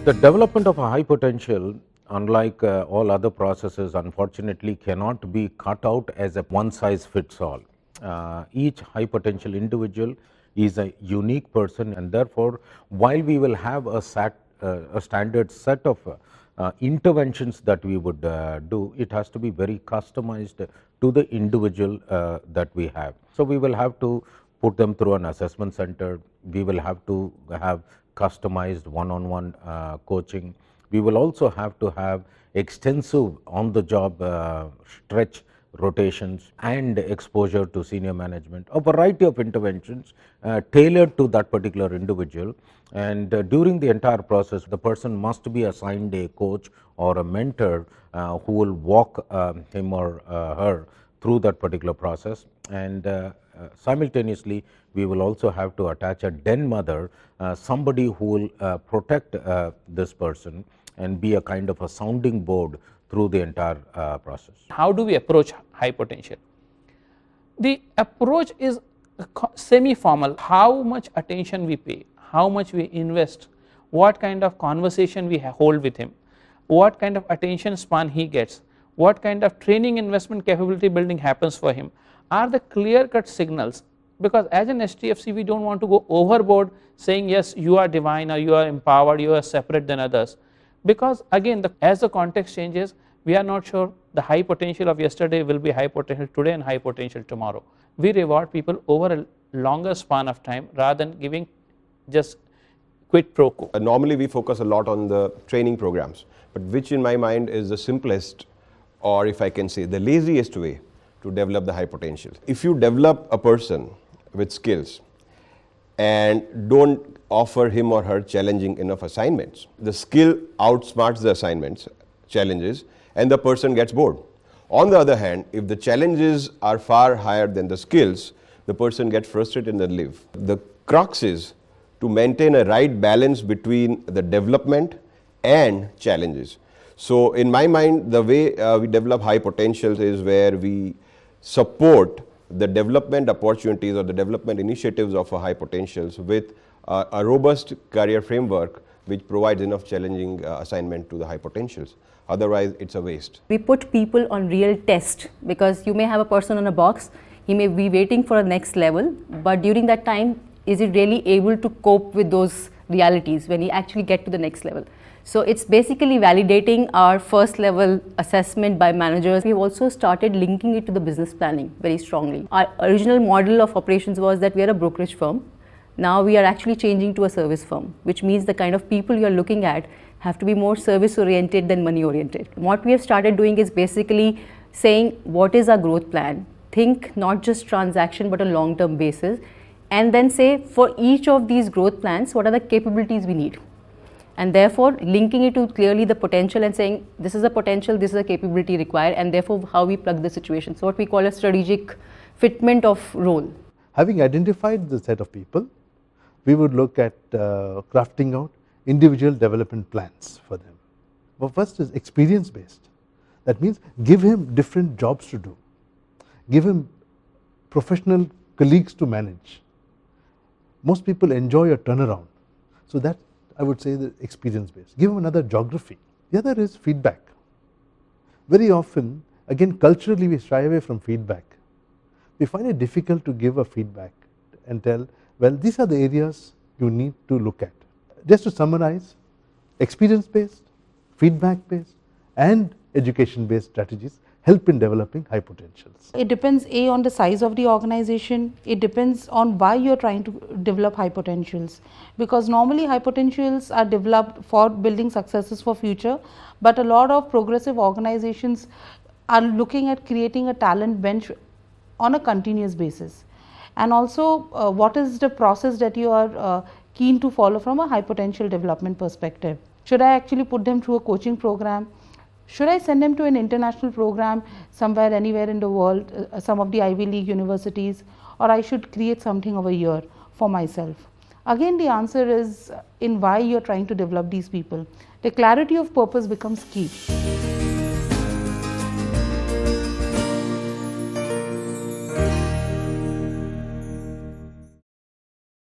The development of a high potential, unlike all other processes, unfortunately cannot be cut out as a one size fits all. Each high potential individual is a unique person, and therefore, while we will have a standard set of interventions that we would do, it has to be very customized to the individual that we have. So, we will have to put them through an assessment center, we will have to have customized one-on-one coaching. We will also have to have extensive on-the-job stretch rotations and exposure to senior management, a variety of interventions tailored to that particular individual. And during the entire process, the person must be assigned a coach or a mentor who will walk him or her through that particular process. And simultaneously, we will also have to attach a den mother, somebody who will protect this person and be a kind of a sounding board through the entire process. How do we approach high potential? The approach is semi-formal. How much attention we pay, how much we invest, what kind of conversation we hold with him, what kind of attention span he gets, what kind of training investment capability building happens for him are the clear cut signals, because as an STFC we do not want to go overboard saying yes you are divine or you are empowered, you are separate than others, because again as the context changes we are not sure the high potential of yesterday will be high potential today and high potential tomorrow. We reward people over a longer span of time rather than giving just quid pro quo. Normally we focus a lot on the training programs, but which in my mind is the simplest, or if I can say the laziest way to develop the high potential. If you develop a person with skills and don't offer him or her challenging enough assignments, the skill outsmarts the assignments, challenges, and the person gets bored. On the other hand, if the challenges are far higher than the skills, the person gets frustrated and then leave. The crux is to maintain a right balance between the development and challenges. So in my mind, the way we develop high potentials is where we support the development opportunities or the development initiatives of a high potentials with a robust career framework which provides enough challenging assignment to the high potentials. Otherwise, it's a waste. We put people on real test, because you may have a person on a box, he may be waiting for a next level, but during that time, is he really able to cope with those realities when he actually get to the next level? So it's basically validating our first level assessment by managers. We have also started linking it to the business planning very strongly. Our original model of operations was that we are a brokerage firm. Now we are actually changing to a service firm, which means the kind of people you are looking at have to be more service oriented than money oriented. What we have started doing is basically saying what is our growth plan, think not just transaction but a long term basis, and then say for each of these growth plans what are the capabilities we need. And therefore linking it to clearly the potential and saying this is a potential, this is a capability required, and therefore how we plug the situation. So what we call a strategic fitment of role. Having identified the set of people, we would look at crafting out individual development plans for them. But first is experience based. That means give him different jobs to do, give him professional colleagues to manage. Most people enjoy a turnaround, so that I would say the experience based. Give him another geography. The other is feedback. Very often, again culturally we shy away from feedback. We find it difficult to give a feedback and tell, well, these are the areas you need to look at. Just to summarize, experience based, feedback based and education based strategies help in developing high potentials. It depends on the size of the organization, it depends on why you are trying to develop high potentials, because normally high potentials are developed for building successes for future, but a lot of progressive organizations are looking at creating a talent bench on a continuous basis. And also what is the process that you are keen to follow from a high potential development perspective? Should I actually put them through a coaching program? Should I send them to an international program somewhere, anywhere in the world, some of the Ivy League universities, or I should create something over here for myself? Again, the answer is in why you are trying to develop these people. The clarity of purpose becomes key.